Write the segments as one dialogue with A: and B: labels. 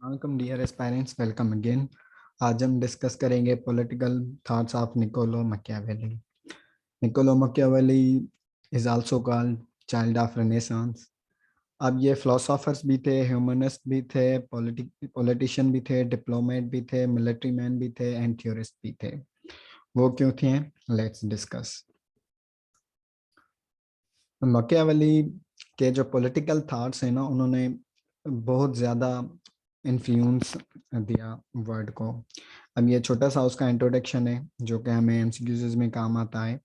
A: Welcome dear aspirants, welcome again. आज हम discuss करेंगे political thoughts of Niccolo Machiavelli. Niccolo Machiavelli is also called child of renaissance. अब ये philosophers भी थे, ह्यूमनिस्ट भी थे, पॉलिटिशियन भी थे, डिप्लोमेट भी थे, मिलिट्री मैन भी थे एंड थ्योरिस्ट भी थे। वो क्यों थे, लेट्स डिस्कस। मैकियावेली के जो पॉलिटिकल थॉट्स हैं ना, उन्होंने बहुत ज़्यादा इन्फ्लुएंस दिया वर्ड को। अब ये छोटा सा उसका इंट्रोडक्शन है जो कि हमें एमसीक्यूज में काम आता है।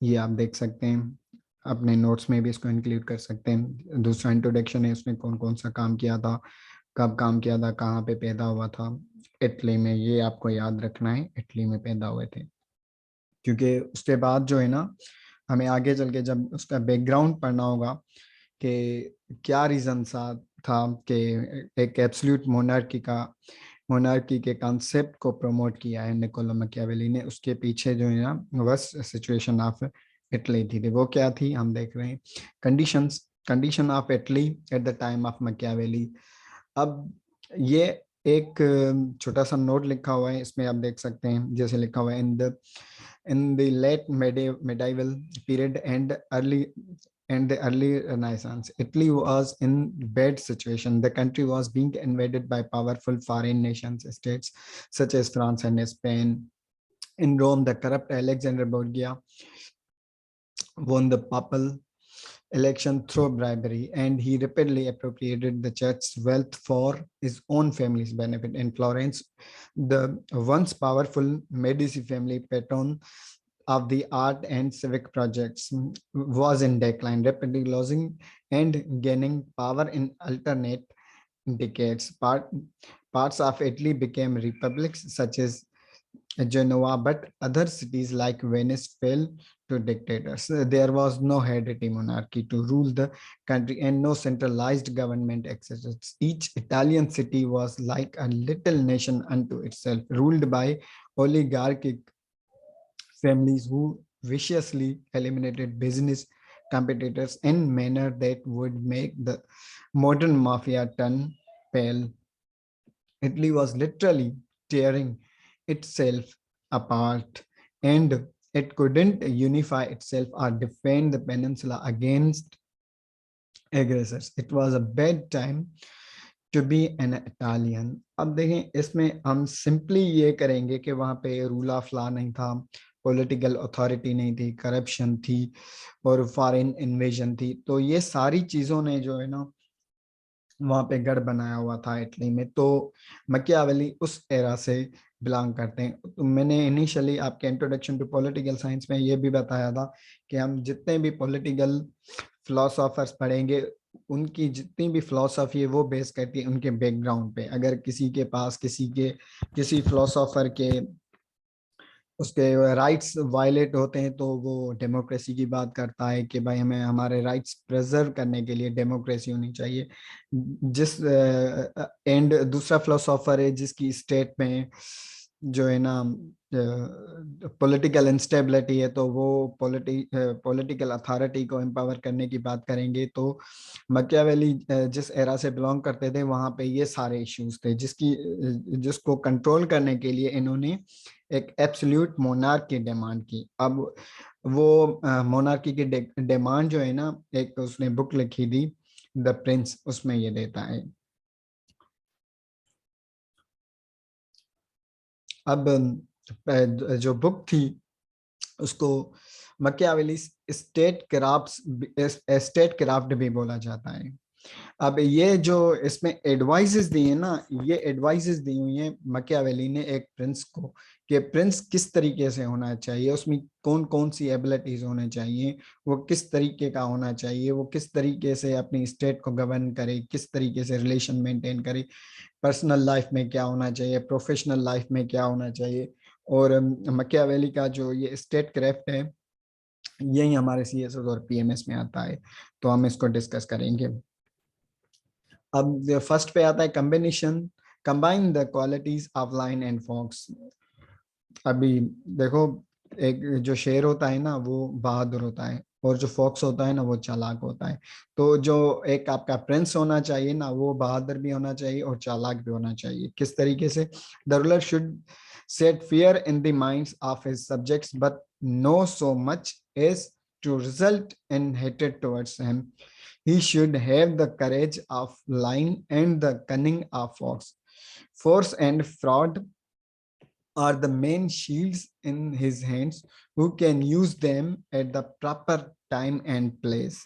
A: ये आप देख सकते हैं, अपने नोट्स में भी इसको इंक्लूड कर सकते हैं। दूसरा इंट्रोडक्शन है, उसने कौन कौन सा काम किया था, कब काम किया था, कहाँ पे पैदा हुआ था। इटली में, ये आपको याद रखना है, इटली में पैदा हुए थे। क्योंकि उसके बाद जो है ना, हमें आगे चल के जब उसका बैकग्राउंड पढ़ना होगा कि क्या रीजन था कि एक एब्सोल्यूट मोनार्की के कॉन्सेप्ट को प्रमोट किया है निकोलो मैकियावेली ने। उसके पीछे जो है ना, बस सिचुएशन ऑफ इटली थी। वो क्या थी हम देख रहे हैं। Condition of Italy at the time of Machiavelli. अब ये एक छोटा सा नोट लिखा हुआ है, इसमें आप देख सकते हैं। जैसे लिखा हुआ है, in the late medieval period and the early Renaissance, Italy was in bad situation. The country was being invaded by powerful foreign nations states such as France and Spain. In Rome, the corrupt Alexander Borgia won the papal election through bribery, and he rapidly appropriated the church's wealth for his own family's benefit. In Florence, the once powerful Medici family, patron of the art and civic projects, was in decline, rapidly losing and gaining power in alternate decades. Parts of Italy became republics such as Genoa, but other cities like Venice fell to dictators. There was no hereditary monarchy to rule the country and no centralized government existed. Each Italian city was like a little nation unto itself, ruled by oligarchic families who viciously eliminated business competitors in manner that would make the modern mafia turn pale. Italy was literally tearing itself apart, and it couldn't unify itself or defend the peninsula against aggressors. It was a bad time to be an Italian. अब देखें, इसमें हम simply ये करेंगे कि वहाँ पे rule of law नहीं था, पॉलिटिकल अथॉरिटी नहीं थी, करप्शन थी और फॉरेन इन्वेजन थी। तो ये सारी चीज़ों ने जो है ना, वहां पे गढ़ बनाया हुआ था इटली में। तो मकियावेली उस एरा से बिलोंग करते हैं। तो मैंने इनिशियली आपके इंट्रोडक्शन टू पॉलिटिकल साइंस में ये भी बताया था कि हम जितने भी पॉलिटिकल फिलोसोफर्स पढ़ेंगे, उनकी जितनी भी फिलोसफी है वो बेस करती है उनके बैकग्राउंड पे। अगर किसी के पास किसी फिलोसोफर के उसके राइट्स वायलेट होते हैं तो वो डेमोक्रेसी की बात करता है कि भाई हमें हमारे राइट्स प्रिजर्व करने के लिए डेमोक्रेसी होनी चाहिए। जिस एंड दूसरा फिलोसोफर है जिसकी स्टेट में जो है ना पॉलिटिकल इंस्टेबिलिटी है, तो वो पॉलिटिकल अथॉरिटी को एम्पावर करने की बात करेंगे। तो मकियावेली जिस एरा से बिलोंग करते थे, वहां पे ये सारे इश्यूज थे जिसको कंट्रोल करने के लिए इन्होंने एक एब्सोल्यूट मोनार्क की डिमांड की। अब वो मोनार्की की डिमांड जो है ना, एक उसने बुक लिखी थी द प्रिंस, उसमें ये देता है। अब जो बुक थी उसको मकियावेली स्टेट क्राफ्ट भी बोला जाता है। अब ये जो इसमें एडवाइसेस दी है ना, ये एडवाइसेस दी हुई हैं मकियावेली ने एक प्रिंस को कि प्रिंस किस तरीके से होना चाहिए, उसमें कौन कौन सी एबिलिटीज होने चाहिए, वो किस तरीके का होना चाहिए, वो किस तरीके से अपनी स्टेट को गवर्न करे, किस तरीके से रिलेशन मेंटेन करे, पर्सनल लाइफ में क्या होना चाहिए, प्रोफेशनल लाइफ में क्या होना चाहिए। और मकियावेली का जो ये स्टेट क्राफ्ट है, यही हमारे सीएसएस और पीएमएस में आता है। तो हम इसको डिस्कस करेंगे। अब फर्स्ट पे आता है combination, combine the qualities of lion and fox. अभी देखो, एक जो शेर होता है ना वो बहादुर होता है, और जो फॉक्स होता है ना वो चालाक होता है। तो जो एक आपका प्रिंस होना चाहिए ना, वो बहादुर भी होना चाहिए और चालाक भी होना चाहिए। किस तरीके से? The ruler should set fear in the minds of his subjects, but no so much as to result in hatred towards him. He should have the courage of lying and the cunning of fox. Force and fraud are the main shields in his hands, who can use them at the proper time and place.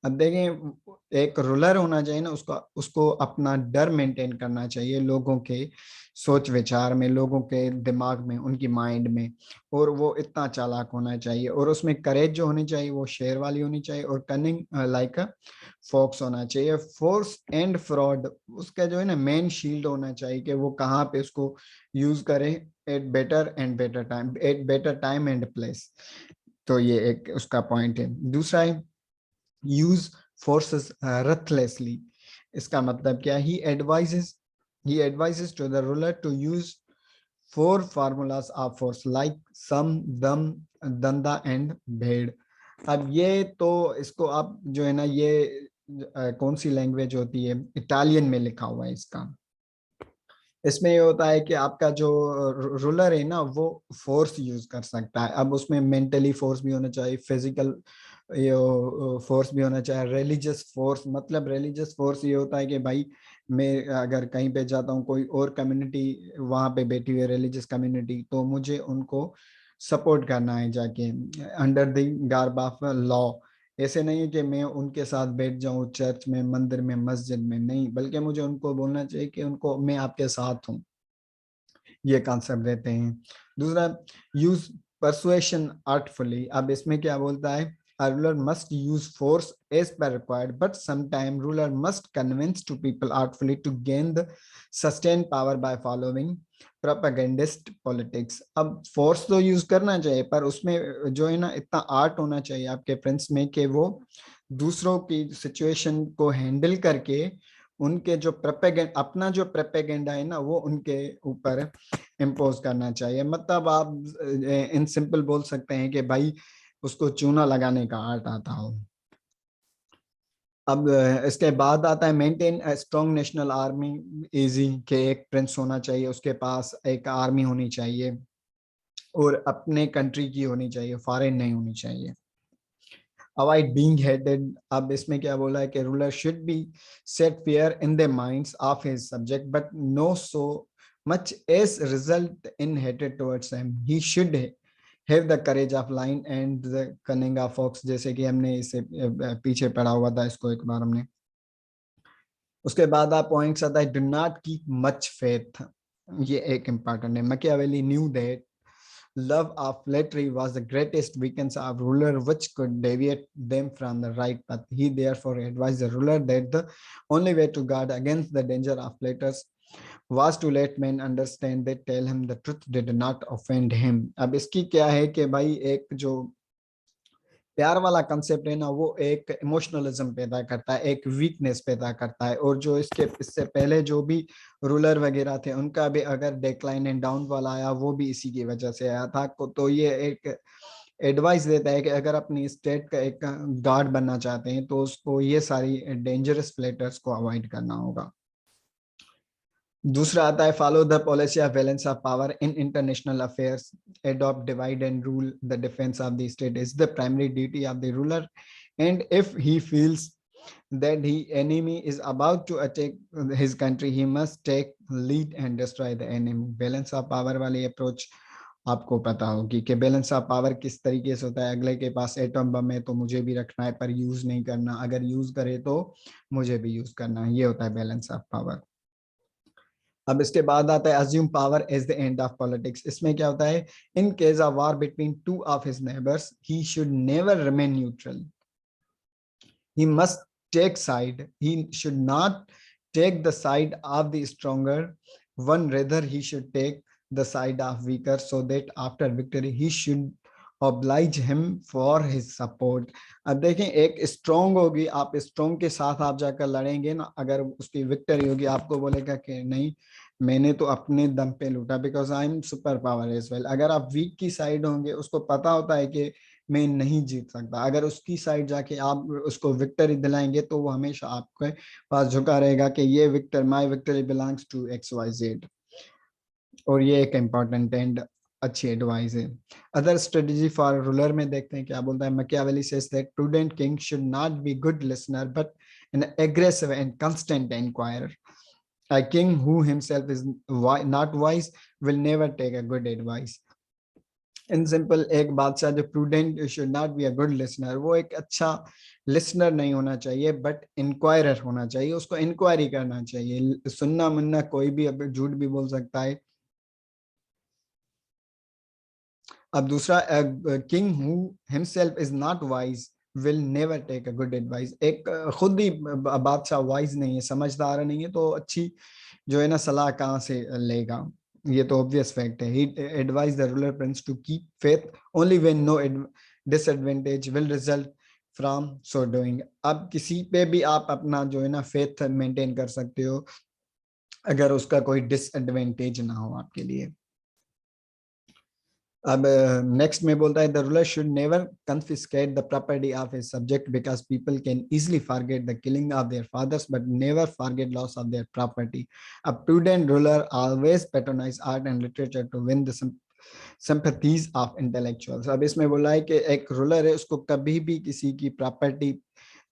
A: अब देखें, एक ruler होना चाहिए ना, उसका उसको अपना डर मेंटेन करना चाहिए लोगों के सोच विचार में, लोगों के दिमाग में, उनकी माइंड में। और वो इतना चालाक होना चाहिए, और उसमें करेज जो होनी चाहिए वो शेर वाली होनी चाहिए, और कनिंग लाइक अ फॉक्स होना चाहिए। फोर्स एंड फ्रॉड उसका जो है ना मेन शील्ड होना चाहिए, कि वो कहाँ पे उसको यूज करे at better and better time, at better time and place. तो ये एक उसका पॉइंट है। दूसरा है यूज फोर्सेस रथलेसली। इसका मतलब क्या? he advises to the ruler to use four formulas of force like sum, dam, danda and भेड़। अब ये तो इसको आप जो है ना, ये कौन सी लैंग्वेज होती है? इटालियन में लिखा हुआ है इसका। इसमें ये होता है कि आपका जो रूलर है ना, वो फोर्स यूज कर सकता है। अब उसमें मेंटली फोर्स भी होना चाहिए, फिजिकल ये फोर्स भी होना चाहिए, रिलीजियस फोर्स। मतलब रिलीजियस फोर्स ये होता है कि भाई मैं अगर कहीं पे जाता हूँ, कोई और कम्युनिटी वहां पे बैठी हुई है, रिलीजियस कम्युनिटी, तो मुझे उनको सपोर्ट करना है जाके, under the garb of law. ऐसे नहीं है कि मैं उनके साथ बैठ जाऊं चर्च में, मंदिर में, मस्जिद में, नहीं, बल्कि मुझे उनको बोलना चाहिए कि उनको मैं आपके साथ हूँ। ये कॉन्सेप्ट देते हैं। दूसरा, यूज परसुएशन आर्टफुली। अब इसमें क्या बोलता है? A ruler must use force as per required, but sometimes ruler must convince to people artfully to gain the sustained power by following propagandist politics. अब फोर्स तो यूज करना चाहिए, पर उसमें जो है ना इतना आर्ट होना चाहिए आपके प्रिंस में, कि वो दूसरों की सिचुएशन को हैंडल करके उनके जो प्रोपेगेंडा, अपना जो प्रोपेगेंडा है ना, वो उनके ऊपर इम्पोज करना चाहिए। मतलब आप इन सिंपल बोल सकते हैं कि भाई उसको चूना लगाने का आर्ट आता हो। अब इसके बाद आता है maintain strong national army. Easy के एक प्रिंस होना चाहिए, उसके पास एक आर्मी होनी चाहिए, और अपने कंट्री की होनी चाहिए, फॉरेन नहीं होनी चाहिए। Avoid being hated. अब इसमें क्या बोला है कि ruler should be set fear in the minds of his subject, but no so much as result in hatred towards him. He should have the courage of lion and the cunning of fox। जैसे कि हमने इसे पीछे पढ़ा हुआ था, इसको एक बार हमने। उसके बाद आप पॉइंट्स आता है, do not keep much faith. ये एक इंपॉर्टेंट है। Machiavelli knew that love of flattery was the greatest weakness of ruler, which could deviate them from the right path. He therefore advised the ruler that the only way to guard against the danger of flatters was to let men understand that tell him the truth did not offend him। अब इसकी क्या है कि भाई एक जो प्यार वाला कंसेप्ट है ना, वो एक इमोशनलिज्म पैदा करता है, एक वीकनेस पैदा करता है। और जो इससे पहले जो भी रूलर वगैरह थे, उनका भी अगर डिक्लाइन एंड डाउनफॉल आया, वो भी इसी की वजह से आया था। तो ये एक एडवाइस देता है कि अगर अपनी स्टेट का एक गार्ड बनना चाहते हैं, तो उसको ये सारी डेंजरस फ्लैटर्स को अवॉइड करना होगा। दूसरा आता है, follow the policy of balance of power in international affairs, adopt divide and rule। the defense of the state is the primary duty of the ruler, and if he feels that the enemy is about to attack his country, he must take lead and destroy the enemy। Balance of power वाली approach आपको पता होगी कि balance of power किस तरीके से होता है। अगले के पास एटम बम है तो मुझे भी रखना है, पर यूज नहीं करना, अगर यूज करे तो मुझे भी यूज करना है। ये होता है बैलेंस ऑफ पावर। अब इसके बाद आता है assume power as the end of politics. इसमें क्या होता है? In case of war between two of his neighbours, he should never remain neutral. He must take side. He should not take the side of the stronger one, rather he should take the side of weaker, so that after victory he should oblige him for his support। अब देखें, एक strong होगी, आप strong के साथ आप जाकर लड़ेंगे ना, अगर उसकी विक्टरी होगी, आपको बोलेगा कि नहीं, मैंने तो अपने दम पे लूटा, because I am super power as well. अगर आप वीक की साइड होंगे, उसको पता होता है कि में नहीं जीत सकता। अगर उसकी साइड जाके आप उसको विक्ट्री दिलाएंगे तो वो हमेशा आपके पास झुका रहेगा कि ये my victory belongs to XYZ। और ये एक इम्पॉर्टेंट एंड अच्छी एडवाइस है। अदर स्ट्रेटेजी फॉर रूलर में देखते हैं क्या बोलता है। Machiavelli says that prudent king should not be good listener but an aggressive and constant inquirer. A king who himself is not wise will never take a good advice. In simple, एक बादशाह जो prudent should not be a good listener, वो एक अच्छा listener नहीं होना चाहिए but inquirer होना चाहिए, उसको इंक्वायरी करना चाहिए। सुनना मुन्ना कोई भी अब झूठ भी बोल सकता है। अब दूसरा, king who himself is not wise will never take a good advice. एक खुद ही बादशाह वाइज नहीं है, समझदार नहीं है, तो अच्छी जो है ना सलाह कहाँ से लेगा। ये तो ऑब्वियस फैक्ट है। He advise the ruler prince to keep faith only when no disadvantage will result from so doing. अब किसी पे भी आप अपना जो है ना फेथ मेंटेन कर सकते हो अगर उसका कोई डिसएडवांटेज ना हो आपके लिए। अब नेक्स्ट में बोलता है the ruler should never confiscate the property of his subject because people can easily forget the killing of their fathers but never forget loss of their property. A prudent ruler always patronize art and literature to win the sympathies ऑफ intellectuals. अब इसमें बोला है कि एक ruler है उसको कभी भी किसी की प्रॉपर्टी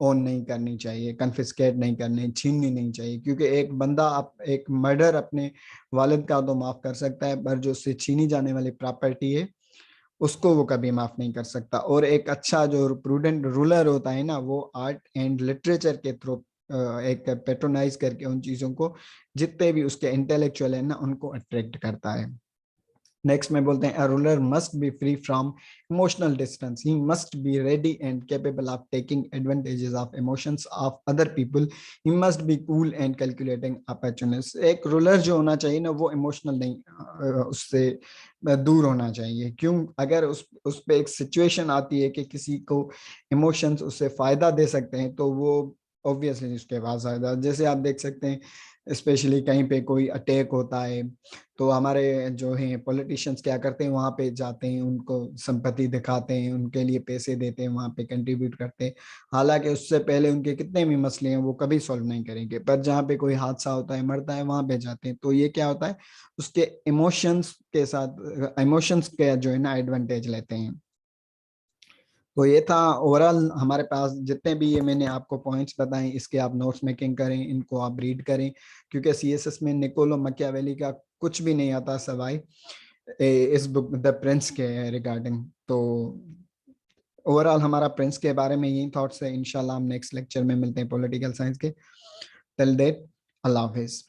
A: ओन नहीं करनी चाहिए, कन्फिस्केट नहीं करनी, छीननी नहीं चाहिए, क्योंकि एक बंदा आप एक मर्डर अपने वालिद का तो माफ कर सकता है पर जो उससे छीनी जाने वाली प्रॉपर्टी है उसको वो कभी माफ नहीं कर सकता। और एक अच्छा जो प्रूडेंट रूलर होता है ना, वो आर्ट एंड लिटरेचर के थ्रू एक पेट्रोनाइज करके उन चीजों को, जितने भी उसके इंटेलेक्चुअल है ना, उनको अट्रैक्ट करता है। नेक्स्ट में बोलते हैं ruler must be free from emotional distance, he must be ready and capable of taking advantages of emotions of other people, he must be cool and calculating opportunist. एक ruler जो होना चाहिए ना, वो इमोशनल नहीं, उससे दूर होना चाहिए। क्यों? अगर उस पे एक सिचुएशन आती है कि किसी को इमोशंस उससे फायदा दे सकते हैं तो वो ऑब्वियसली उसके पास आएगा। जैसे आप देख सकते हैं स्पेशली कहीं पे कोई अटैक होता है तो हमारे जो हैं पॉलिटिशियंस क्या करते हैं, वहां पे जाते हैं, उनको संपत्ति दिखाते हैं, उनके लिए पैसे देते हैं, वहां पे कंट्रीब्यूट करते हैं। हालांकि उससे पहले उनके कितने भी मसले हैं वो कभी सॉल्व नहीं करेंगे, पर जहाँ पे कोई हादसा होता है, मरता है, वहां पे जाते हैं। तो ये क्या होता है, उसके इमोशंस के साथ, इमोशंस के जो है ना एडवांटेज लेते हैं। तो ये था ओवरऑल हमारे पास जितने भी ये मैंने आपको पॉइंट्स बताए, इसके आप नोट्स मेकिंग करें, इनको आप रीड करें, क्योंकि सीएसएस में निकोलो मैकियावेली का कुछ भी नहीं आता सवाई इस बुक द प्रिंस के रिगार्डिंग। तो ओवरऑल हमारा प्रिंस के बारे में यही थॉट्स है। इंशाल्लाह हम नेक्स्ट लेक्चर में मिलते हैं पॉलिटिकल साइंस के। टिल देट, अल्लाह हाफिज।